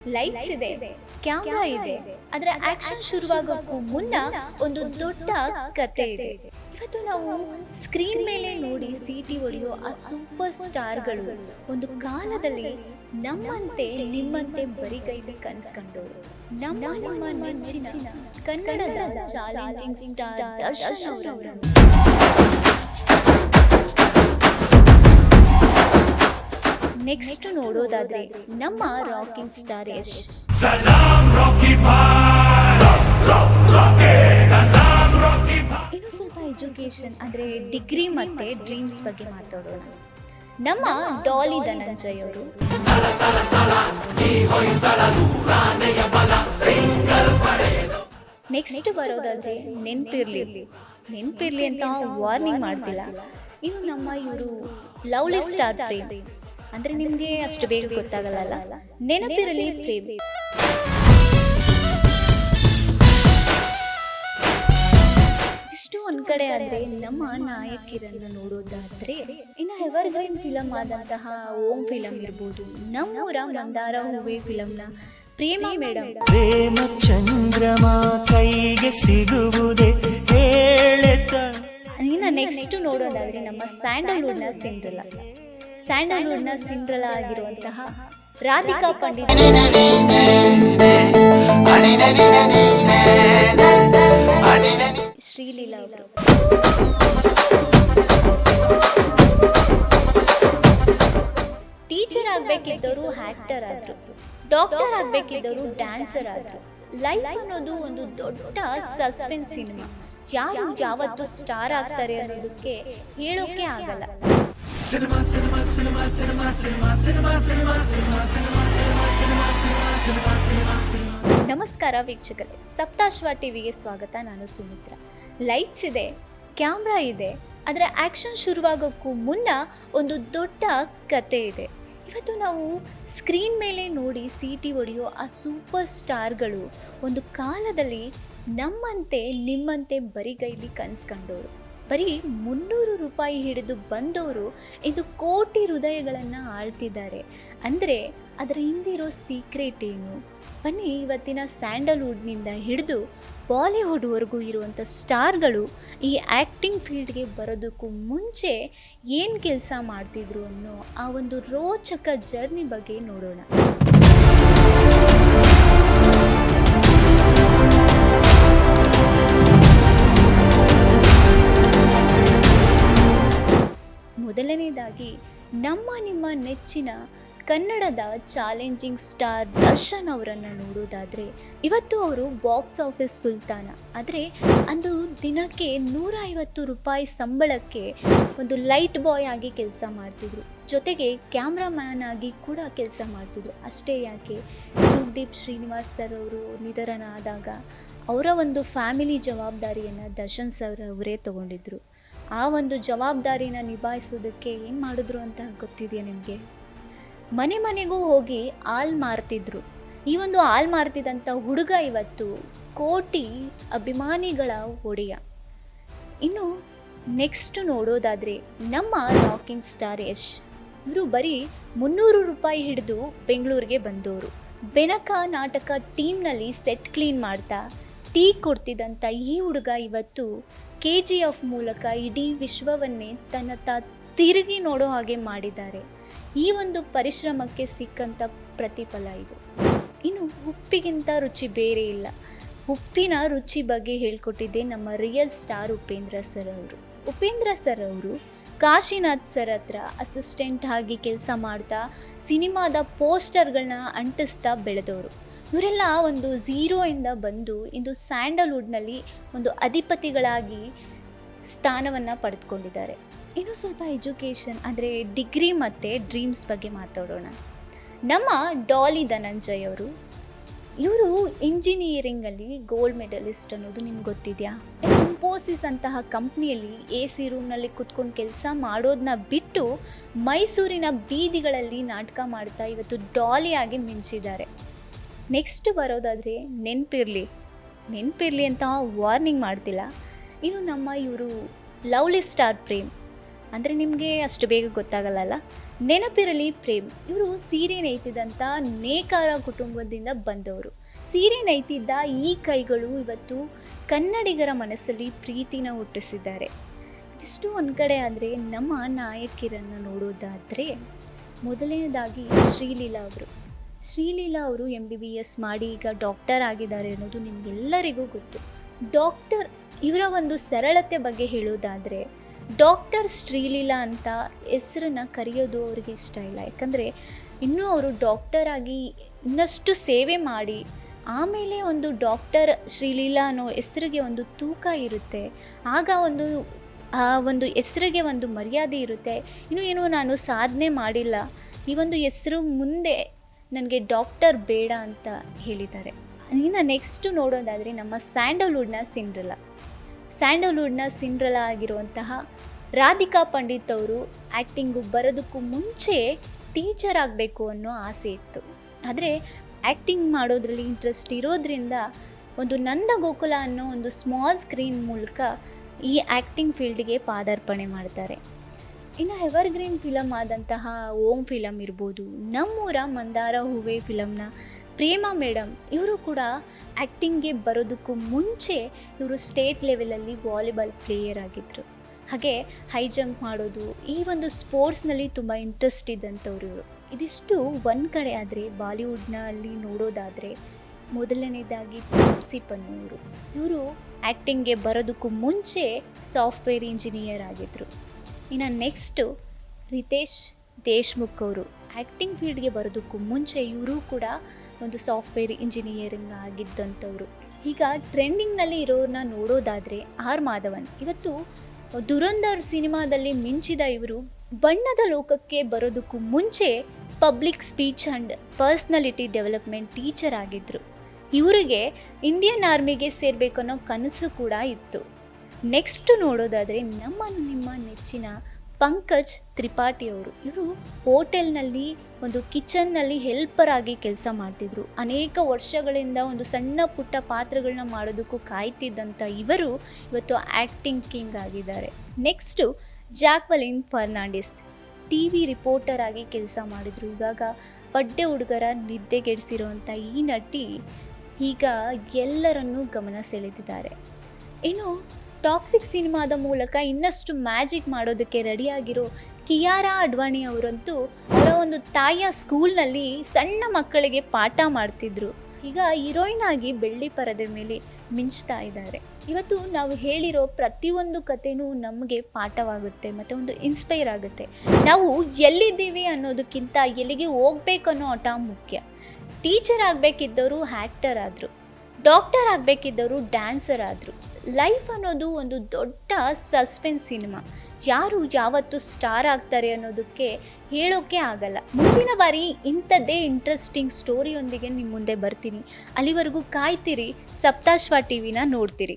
Lights ಇದೆ, camera ಇದೆ, ಅದರ ಆಕ್ಷನ್ ಶುರುವಾಗೋಕ್ಕೂ ಮುನ್ನ ಒಂದು ದೊಡ್ಡ ಕತೆ ಇದೆ. ಇವತ್ತು ನಾವು ಸ್ಕ್ರೀನ್ ಮೇಲೆ ನೋಡಿ ಸೀಟಿ ಹೊಡೆಯೋ ಆ ಸೂಪರ್ ಸ್ಟಾರ್ಗಳು ಒಂದು ಕಾಲದಲ್ಲಿ ನಮ್ಮಂತೆ ನಿಮ್ಮಂತೆ ಬರಿಗೈಲಿ ಕನಸ್ಕೊಂಡವರು. ನಮ್ಮ ನೆಚ್ಚಿನ ಕನ್ನಡದ ಚಾಲೆಂಜಿಂಗ್ ಸ್ಟಾರ್ ದರ್ಶನ್ ಅವರನ್ನು ನೆಕ್ಸ್ಟ್ ನೋಡೋದಾದ್ರೆ ನಮ್ಮ ರಾಕಿಂಗ್ ಸ್ಟಾರ್ ಯಶ್. ಇನ್ನು ಸ್ವಲ್ಪ ಎಜುಕೇಶನ್ ಅಂದ್ರೆ ಡಿಗ್ರಿ ಮತ್ತೆ ಡ್ರೀಮ್ಸ್ ಬಗ್ಗೆ ಮಾತಾಡೋಣ. ನಮ್ಮ ಡಾಲಿ ಧನಂಜಯ್ ಅವರು. ನೆಕ್ಸ್ಟ್ ಬರೋದಾದ್ರೆ ನೆನ್ಪಿರ್ಲಿ ಅಂತ ವಾರ್ನಿಂಗ್ ಮಾಡ್ತಿಲ್ಲ. ಇನ್ನು ನಮ್ಮ ಇವರು ಲವ್ಲಿ ಸ್ಟಾರ್ ಪ್ರೇಮ್ ಅಂದ್ರೆ ನಿಮ್ಗೆ ಅಷ್ಟು ಬೇಗ ಗೊತ್ತಾಗಲ್ಲ, ನೆನಪಿರಲಿ ಪ್ರೇಮ್. ಇಷ್ಟು ಒಂದ್ ಕಡೆ ಆದ್ರೆ ನಮ್ಮ ನಾಯಕಿರನ್ನ ನೋಡೋದಾದ್ರೆ ಇನ್ನು ಎವರ್ಗ್ರೀನ್ ಫಿಲಂ ಆದಂತಹ ಓಂ ಫಿಲಂ ಇರ್ಬೋದು, ನಮ್ಮೂರ ಮಂದಾರ ಹೂವೆ ಫಿಲಂನ ಪ್ರೇಮ ಮೇಡಮ್. ಪ್ರೇಮ ಚಂದ್ರಮ ಕೈಗೆ ಸಿಗುವುದೇ ಹೇಳುತ್ತ. ಇನ್ನು ನೆಕ್ಸ್ಟ್ ನೋಡೋದಾದ್ರೆ ನಮ್ಮ ಸ್ಯಾಂಡಲ್ವುಡ್ನ ಸಿಂಡ್ರೆಲಾ ಆಗಿರುವಂತಹ ರಾಧಿಕಾ ಪಂಡಿತ್. ಶ್ರೀಲೀಲಾ ಅವರು. ಟೀಚರ್ ಆಗ್ಬೇಕಿದ್ದವರು ಆಕ್ಟರ್ ಆದ್ರು, ಡಾಕ್ಟರ್ ಆಗ್ಬೇಕಿದ್ದವರು ಡ್ಯಾನ್ಸರ್ ಆದ್ರು. ಲೈಫ್ ಅನ್ನೋದು ಒಂದು ದೊಡ್ಡ ಸಸ್ಪೆನ್ಸ್ ಸಿನಿಮಾ. ಯಾರು ಯಾವತ್ತು ಸ್ಟಾರ್ ಆಗ್ತಾರೆ ಅನ್ನೋದಕ್ಕೆ ಹೇಳೋಕೆ ಆಗಲ್ಲ. ನಮಸ್ಕಾರ ವೀಕ್ಷಕರೇ, ಸಪ್ತಾಶ್ವ ಟಿವಿಗೆ ಸ್ವಾಗತ. ನಾನು ಸುಮಿತ್ರಾ. ಲೈಟ್ಸ್ ಇದೆ, ಕ್ಯಾಮ್ರಾ ಇದೆ, ಅದರ ಆಕ್ಷನ್ ಶುರುವಾಗೋಕ್ಕೂ ಮುನ್ನ ಒಂದು ದೊಡ್ಡ ಕತೆ ಇದೆ. ಇವತ್ತು ನಾವು ಸ್ಕ್ರೀನ್ ಮೇಲೆ ನೋಡಿ ಸೀಟಿ ಹೊಡೆಯೋ ಆ ಸೂಪರ್ ಸ್ಟಾರ್ಗಳು ಒಂದು ಕಾಲದಲ್ಲಿ ನಮ್ಮಂತೆ ನಿಮ್ಮಂತೆ ಬರಿಗೈಲಿ ಕನಸ್ಕೊಂಡವರು. ಬರೀ 300 ರೂಪಾಯಿ ಹಿಡಿದು ಬಂದವರು ಇಂದು ಕೋಟಿ ಹೃದಯಗಳನ್ನು ಆಳ್ತಿದ್ದಾರೆ. ಅಂದರೆ ಅದರ ಹಿಂದಿರೋ ಸೀಕ್ರೆಟ್ ಏನು? ಬನ್ನಿ ಇವತ್ತಿನ ಸ್ಯಾಂಡಲ್ವುಡ್ನಿಂದ ಹಿಡಿದು ಬಾಲಿವುಡ್ವರೆಗೂ ಇರುವಂಥ ಸ್ಟಾರ್ಗಳು ಈ ಆ್ಯಕ್ಟಿಂಗ್ ಫೀಲ್ಡ್ಗೆ ಬರೋದಕ್ಕೂ ಮುಂಚೆ ಏನು ಕೆಲಸ ಮಾಡ್ತಿದ್ರು ಅನ್ನೋ ಆ ಒಂದು ರೋಚಕ ಜರ್ನಿ ಬಗ್ಗೆ ನೋಡೋಣ. ಮೊದಲನೇದಾಗಿ ನಿಮ್ಮ ನೆಚ್ಚಿನ ಕನ್ನಡದ ಚಾಲೆಂಜಿಂಗ್ ಸ್ಟಾರ್ ದರ್ಶನ್ ಅವರನ್ನು ನೋಡೋದಾದರೆ ಇವತ್ತು ಅವರು ಬಾಕ್ಸ್ ಆಫೀಸ್ ಸುಲ್ತಾನ. ಆದರೆ ಅಂದು ದಿನಕ್ಕೆ 150 ರೂಪಾಯಿ ಸಂಬಳಕ್ಕೆ ಒಂದು ಲೈಟ್ ಬಾಯ್ ಆಗಿ ಕೆಲಸ ಮಾಡ್ತಿದ್ರು, ಜೊತೆಗೆ ಕ್ಯಾಮ್ರಾಮ್ಯಾನ್ ಆಗಿ ಕೂಡ ಕೆಲಸ ಮಾಡ್ತಿದ್ರು. ಅಷ್ಟೇ ಯಾಕೆ, ಸುದೀಪ್ ಶ್ರೀನಿವಾಸ್ ಸರ್ ಅವರು ನಿಧನ ಆದಾಗ ಅವರ ಒಂದು ಫ್ಯಾಮಿಲಿ ಜವಾಬ್ದಾರಿಯನ್ನು ದರ್ಶನ್ ಸರ್ ಅವರೇ ತಗೊಂಡಿದ್ರು. ಆ ಒಂದು ಜವಾಬ್ದಾರಿನ ನಿಭಾಯಿಸೋದಕ್ಕೆ ಏನು ಮಾಡಿದ್ರು ಅಂತ ಗೊತ್ತಿದೆಯಾ ನಿಮಗೆ? ಮನೆಗೂ ಹೋಗಿ ಹಾಲು ಮಾರ್ತಿದ್ರು. ಈ ಒಂದು ಹಾಲು ಮಾರ್ತಿದ್ದಂಥ ಹುಡುಗ ಇವತ್ತು ಕೋಟಿ ಅಭಿಮಾನಿಗಳ ಒಡೆಯ. ಇನ್ನು ನೆಕ್ಸ್ಟ್ ನೋಡೋದಾದರೆ ನಮ್ಮ ರಾಕಿಂಗ್ ಸ್ಟಾರ್ ಯಶ್. ಇವರು ಬರೀ 300 ರೂಪಾಯಿ ಹಿಡಿದು ಬೆಂಗಳೂರಿಗೆ ಬಂದವರು. ಬೆನಕ ನಾಟಕ ಟೀಮ್ನಲ್ಲಿ ಸೆಟ್ ಕ್ಲೀನ್ ಮಾಡ್ತಾ ಟೀ ಕೊಡ್ತಿದ್ದಂಥ ಈ ಹುಡುಗ ಇವತ್ತು KGF ಮೂಲಕ ಇಡೀ ವಿಶ್ವವನ್ನೇ ತನ್ನ ತಿರುಗಿ ನೋಡೋ ಹಾಗೆ ಮಾಡಿದ್ದಾರೆ. ಈ ಒಂದು ಪರಿಶ್ರಮಕ್ಕೆ ಸಿಕ್ಕಂಥ ಪ್ರತಿಫಲ ಇದು. ಇನ್ನು ಉಪ್ಪಿಗಿಂತ ರುಚಿ ಬೇರೆ ಇಲ್ಲ. ಉಪ್ಪಿನ ರುಚಿ ಬಗ್ಗೆ ಹೇಳ್ಕೊಟ್ಟಿದ್ದೆ ನಮ್ಮ ರಿಯಲ್ ಸ್ಟಾರ್ ಉಪೇಂದ್ರ ಸರ್ ಅವರು ಕಾಶಿನಾಥ್ ಸರ್ ಹತ್ರ ಅಸಿಸ್ಟೆಂಟ್ ಆಗಿ ಕೆಲಸ ಮಾಡ್ತಾ ಸಿನಿಮಾದ ಪೋಸ್ಟರ್ಗಳನ್ನ ಅಂಟಿಸ್ತಾ ಬೆಳೆದವರು. ಇವರೆಲ್ಲ ಒಂದು ಝೀರೋಯಿಂದ ಬಂದು ಇಂದು ಸ್ಯಾಂಡಲ್ವುಡ್ನಲ್ಲಿ ಒಂದು ಅಧಿಪತಿಗಳಾಗಿ ಸ್ಥಾನವನ್ನು ಪಡೆದುಕೊಂಡಿದ್ದಾರೆ. ಇನ್ನೂ ಸ್ವಲ್ಪ ಎಜುಕೇಷನ್ ಅಂದರೆ ಡಿಗ್ರಿ ಮತ್ತು ಡ್ರೀಮ್ಸ್ ಬಗ್ಗೆ ಮಾತಾಡೋಣ. ನಮ್ಮ ಡಾಲಿ ಧನಂಜಯ್ ಅವರು. ಇವರು ಇಂಜಿನಿಯರಿಂಗಲ್ಲಿ ಗೋಲ್ಡ್ ಮೆಡಲಿಸ್ಟ್ ಅನ್ನೋದು ನಿಮ್ಗೆ ಗೊತ್ತಿದೆಯಾ? ಇನ್ಫೋಸಿಸ್ ಅಂತಹ ಕಂಪ್ನಿಯಲ್ಲಿ AC ರೂಮ್ನಲ್ಲಿ ಕುತ್ಕೊಂಡು ಕೆಲಸ ಮಾಡೋದನ್ನ ಬಿಟ್ಟು ಮೈಸೂರಿನ ಬೀದಿಗಳಲ್ಲಿ ನಾಟಕ ಮಾಡ್ತಾ ಇವತ್ತು ಡಾಲಿಯಾಗಿ ಮಿಂಚಿದ್ದಾರೆ. ನೆಕ್ಸ್ಟ್ ಬರೋದಾದರೆ ನೆನ್ಪಿರ್ಲಿ ಅಂತ ವಾರ್ನಿಂಗ್ ಮಾಡ್ತಿಲ್ಲ. ಇನ್ನು ನಮ್ಮ ಇವರು ಲವ್ಲಿ ಸ್ಟಾರ್ ಪ್ರೇಮ್ ಅಂದರೆ ನಿಮಗೆ ಅಷ್ಟು ಬೇಗ ಗೊತ್ತಾಗಲ್ಲ, ನೆನಪಿರಲಿ ಪ್ರೇಮ್, ಇವರು ಸೀರೆ ನೇಯ್ತಿದ್ದಂಥ ನೇಕಾರ ಕುಟುಂಬದಿಂದ ಬಂದವರು. ಸೀರೆ ನೇಯ್ತಿದ್ದ ಈ ಕೈಗಳು ಇವತ್ತು ಕನ್ನಡಿಗರ ಮನಸ್ಸಲ್ಲಿ ಪ್ರೀತಿನ ಹುಟ್ಟಿಸಿದ್ದಾರೆ. ಇದಿಷ್ಟು ಒಂದು ಕಡೆ ಆದರೆ, ನಮ್ಮ ನಾಯಕಿಯರನ್ನು ನೋಡೋದಾದರೆ ಮೊದಲನೇದಾಗಿ ಶ್ರೀಲೀಲಾ ಅವರು MBBS ಮಾಡಿ ಈಗ ಡಾಕ್ಟರ್ ಆಗಿದ್ದಾರೆ ಅನ್ನೋದು ನಿಮಗೆಲ್ಲರಿಗೂ ಗೊತ್ತು. ಡಾಕ್ಟರ್ ಇವರ ಒಂದು ಸರಳತೆ ಬಗ್ಗೆ ಹೇಳೋದಾದರೆ, ಡಾಕ್ಟರ್ ಶ್ರೀಲೀಲಾ ಅಂತ ಹೆಸರನ್ನು ಕರೆಯೋದು ಅವ್ರಿಗೆ ಇಷ್ಟ ಇಲ್ಲ. ಯಾಕಂದರೆ ಇನ್ನೂ ಅವರು ಡಾಕ್ಟರ್ ಆಗಿ ಇನ್ನಷ್ಟು ಸೇವೆ ಮಾಡಿ ಆಮೇಲೆ ಒಂದು ಡಾಕ್ಟರ್ ಶ್ರೀಲೀಲಾ ಅನ್ನೋ ಹೆಸರಿಗೆ ಒಂದು ತೂಕ ಇರುತ್ತೆ. ಆಗ ಆ ಒಂದು ಹೆಸರಿಗೆ ಒಂದು ಮರ್ಯಾದೆ ಇರುತ್ತೆ. ಇನ್ನೂ ನಾನು ಸಾಧನೆ ಮಾಡಿಲ್ಲ, ಈ ಒಂದು ಹೆಸರು ಮುಂದೆ ನನಗೆ ಡಾಕ್ಟರ್ ಬೇಡ ಅಂತ ಹೇಳಿದ್ದಾರೆ. ಇನ್ನು ನೆಕ್ಸ್ಟು ನೋಡೋದಾದರೆ ನಮ್ಮ ಸ್ಯಾಂಡಲ್ವುಡ್ನ ಸಿಂಡ್ರೆಲಾ ಆಗಿರುವಂತಹ ರಾಧಿಕಾ ಪಂಡಿತ್ ಅವರು ಆ್ಯಕ್ಟಿಂಗು ಬರೋದಕ್ಕೂ ಮುಂಚೆ ಟೀಚರ್ ಆಗಬೇಕು ಅನ್ನೋ ಆಸೆ ಇತ್ತು. ಆದರೆ ಆ್ಯಕ್ಟಿಂಗ್ ಮಾಡೋದ್ರಲ್ಲಿ ಇಂಟ್ರೆಸ್ಟ್ ಇರೋದ್ರಿಂದ ಒಂದು ನಂದಗೋಕುಲ ಅನ್ನೋ ಒಂದು ಸ್ಮಾಲ್ ಸ್ಕ್ರೀನ್ ಮೂಲಕ ಈ ಆ್ಯಕ್ಟಿಂಗ್ ಫೀಲ್ಡ್ಗೆ ಪಾದಾರ್ಪಣೆ ಮಾಡ್ತಾರೆ. ಇನ್ನು ಎವರ್ಗ್ರೀನ್ ಫಿಲಮ್ ಆದಂತಹ ಓಂ ಫಿಲಮ್ ಇರ್ಬೋದು, ನಮ್ಮೂರ ಮಂದಾರ ಹೂವೆ ಫಿಲಮ್ನ ಪ್ರೇಮಾ ಮೇಡಮ್ ಇವರು ಕೂಡ ಆ್ಯಕ್ಟಿಂಗ್ಗೆ ಬರೋದಕ್ಕೂ ಮುಂಚೆ ಇವರು ಸ್ಟೇಟ್ ಲೆವೆಲಲ್ಲಿ ವಾಲಿಬಾಲ್ ಪ್ಲೇಯರ್ ಆಗಿದ್ದರು. ಹಾಗೆ ಹೈ ಜಂಪ್ ಮಾಡೋದು, ಈ ಒಂದು ಸ್ಪೋರ್ಟ್ಸ್ನಲ್ಲಿ ತುಂಬ ಇಂಟ್ರೆಸ್ಟ್ ಇದ್ದಂಥವ್ರು ಇವರು. ಇದಿಷ್ಟು ಒಂದು ಕಡೆ ಆದರೆ, ಬಾಲಿವುಡ್ನಲ್ಲಿ ನೋಡೋದಾದರೆ ಮೊದಲನೇದಾಗಿ ತಾಪ್ಸಿ ಪನ್ನು ಇವರು ಆ್ಯಕ್ಟಿಂಗ್ಗೆ ಬರೋದಕ್ಕೂ ಮುಂಚೆ ಸಾಫ್ಟ್ವೇರ್ ಇಂಜಿನಿಯರ್ ಆಗಿದ್ದರು. ಇನ್ನು ನೆಕ್ಸ್ಟು ರಿತೇಶ್ ದೇಶ್ಮುಖ್ ಅವರು ಆ್ಯಕ್ಟಿಂಗ್ ಫೀಲ್ಡ್ಗೆ ಬರೋದಕ್ಕೂ ಮುಂಚೆ ಇವರು ಕೂಡ ಒಂದು ಸಾಫ್ಟ್ವೇರ್ ಇಂಜಿನಿಯರಿಂಗ್ ಆಗಿದ್ದಂಥವ್ರು. ಈಗ ಟ್ರೆಂಡಿಂಗ್ನಲ್ಲಿ ಇರೋರನ್ನ ನೋಡೋದಾದರೆ ಆರ್ ಮಾಧವನ್, ಇವತ್ತು ದುರಂಧರ್ ಸಿನಿಮಾದಲ್ಲಿ ಮಿಂಚಿದ ಇವರು ಬಣ್ಣದ ಲೋಕಕ್ಕೆ ಬರೋದಕ್ಕೂ ಮುಂಚೆ public speech and personality development teacher ಆಗಿದ್ದರು. ಇವರಿಗೆ ಇಂಡಿಯನ್ ಆರ್ಮಿಗೆ ಸೇರಬೇಕನ್ನೋ ಕನಸು ಕೂಡ ಇತ್ತು. ನೆಕ್ಸ್ಟು ನೋಡೋದಾದರೆ ನಿಮ್ಮ ನೆಚ್ಚಿನ ಪಂಕಜ್ ತ್ರಿಪಾಠಿ ಅವರು, ಇವರು ಹೋಟೆಲ್ನಲ್ಲಿ ಒಂದು ಕಿಚನ್ನಲ್ಲಿ ಹೆಲ್ಪರ್ ಆಗಿ ಕೆಲಸ ಮಾಡ್ತಿದ್ರು. ಅನೇಕ ವರ್ಷಗಳಿಂದ ಒಂದು ಸಣ್ಣ ಪುಟ್ಟ ಪಾತ್ರಗಳನ್ನ ಮಾಡೋದಕ್ಕೂ ಕಾಯ್ತಿದ್ದಂಥ ಇವರು ಇವತ್ತು ಆ್ಯಕ್ಟಿಂಗ್ ಕಿಂಗ್ ಆಗಿದ್ದಾರೆ. Next Jacqueline Fernandes, TV reporter ಆಗಿ ಕೆಲಸ ಮಾಡಿದರು. ಇವಾಗ ಬಡ್ಡೆ ಹುಡುಗರ ನಿದ್ದೆಗೆಡಿಸಿರುವಂಥ ಈ ನಟಿ ಈಗ ಎಲ್ಲರನ್ನೂ ಗಮನ ಸೆಳೆದಿದ್ದಾರೆ. ಇನ್ನು ಟಾಕ್ಸಿಕ್ ಸಿನಿಮಾದ ಮೂಲಕ ಇನ್ನಷ್ಟು ಮ್ಯಾಜಿಕ್ ಮಾಡೋದಕ್ಕೆ ರೆಡಿಯಾಗಿರೋ ಕಿಯಾರಾ ಅಡ್ವಾಣಿ ಅವರಂತೂ ಅವರ ಒಂದು ತಾಯಿಯ ಸ್ಕೂಲ್ನಲ್ಲಿ ಸಣ್ಣ ಮಕ್ಕಳಿಗೆ ಪಾಠ ಮಾಡ್ತಿದ್ರು. ಈಗ ಹೀರೋಯಿನ್ ಆಗಿ ಬೆಳ್ಳಿ ಪರದೆ ಮೇಲೆ ಮಿಂಚ್ತಾ ಇದ್ದಾರೆ. ಇವತ್ತು ನಾವು ಹೇಳಿರೋ ಪ್ರತಿಯೊಂದು ಕಥೆನೂ ನಮಗೆ ಪಾಠವಾಗುತ್ತೆ ಮತ್ತು ಒಂದು ಇನ್ಸ್ಪೈರ್ ಆಗುತ್ತೆ. ನಾವು ಎಲ್ಲಿದ್ದೀವಿ ಅನ್ನೋದಕ್ಕಿಂತ ಎಲ್ಲಿಗೆ ಹೋಗ್ಬೇಕನ್ನೋ ಹಠ ಮುಖ್ಯ. ಟೀಚರ್ ಆಗಬೇಕಿದ್ದವರು ಆ್ಯಕ್ಟರ್ ಆದರು, ಡಾಕ್ಟರ್ ಆಗಬೇಕಿದ್ದವರು ಡ್ಯಾನ್ಸರ್ ಆದರು. ಲೈಫ್ ಅನ್ನೋದು ಒಂದು ದೊಡ್ಡ ಸಸ್ಪೆನ್ಸ್ ಸಿನಿಮಾ. ಯಾರು ಯಾವತ್ತು ಸ್ಟಾರ್ ಆಗ್ತಾರೆ ಅನ್ನೋದಕ್ಕೆ ಹೇಳೋಕ್ಕೆ ಆಗಲ್ಲ. ಮುಂದಿನ ಬಾರಿ ಇಂಥದ್ದೇ ಇಂಟ್ರೆಸ್ಟಿಂಗ್ ಸ್ಟೋರಿಯೊಂದಿಗೆ ನಿಮ್ಮ ಮುಂದೆ ಬರ್ತೀನಿ. ಅಲ್ಲಿವರೆಗೂ ಕಾಯ್ತಿರಿ, ಸಪ್ತಾಶ್ವ TVನ ನೋಡ್ತೀರಿ.